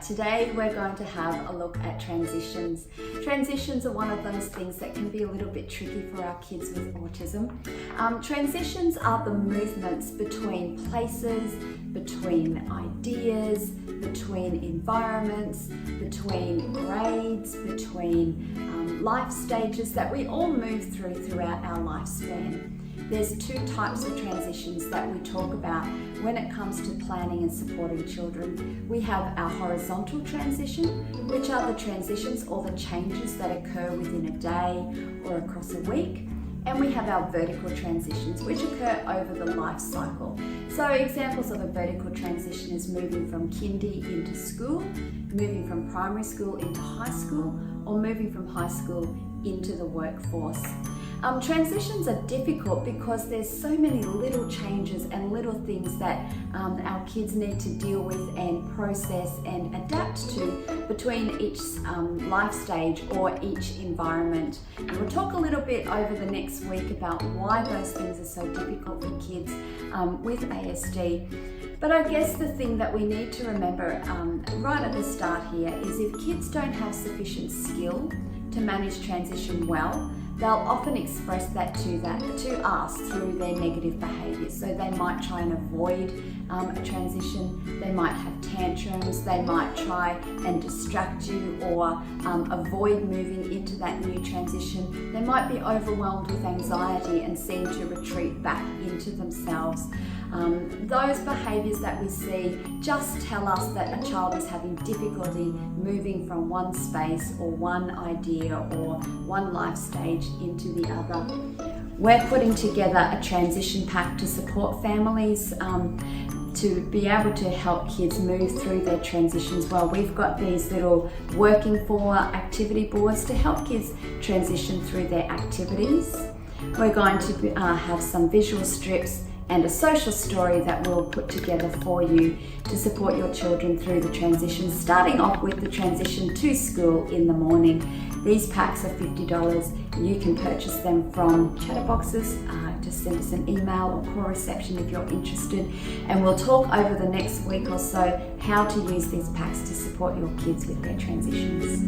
Today we're going to have a look at transitions. Transitions are one of those things that can be a little bit tricky for our kids with autism. Transitions are the movements between places, between ideas, between environments, between grades, between life stages that we all move throughout our lifespan. There's two types of transitions that we talk about when it comes to planning and supporting children. We have our horizontal transition, which are the transitions or the changes that occur within a day or across a week. And we have our vertical transitions, which occur over the life cycle. So examples of a vertical transition is moving from kindy into school, moving from primary school into high school, or moving from high school into the workforce. Transitions are difficult because there's so many little changes and little things that our kids need to deal with and process and adapt to between each life stage or each environment. And we'll talk a little bit over the next week about why those things are so difficult for kids with ASD. But I guess the thing that we need to remember right at the start here is if kids don't have sufficient skill to manage transition well, they'll often express that to us through their negative behaviours. So they might try and avoid a transition, they might have tantrums, they might try and distract you or avoid moving into that new transition. They might be overwhelmed with anxiety and seem to retreat back into themselves. Those behaviours that we see just tell us that a child is having difficulty moving from one space or one idea or one life stage into the other. We're putting together a transition pack to support families to be able to help kids move through their transitions well. We've got these little working for activity boards to help kids transition through their activities. We're going to have some visual strips and a social story that we'll put together for you to support your children through the transition, starting off with the transition to school in the morning. These packs are $50. You can purchase them from Chatterboxes. Just send us an email or call reception if you're interested, and we'll talk over the next week or so how to use these packs to support your kids with their transitions.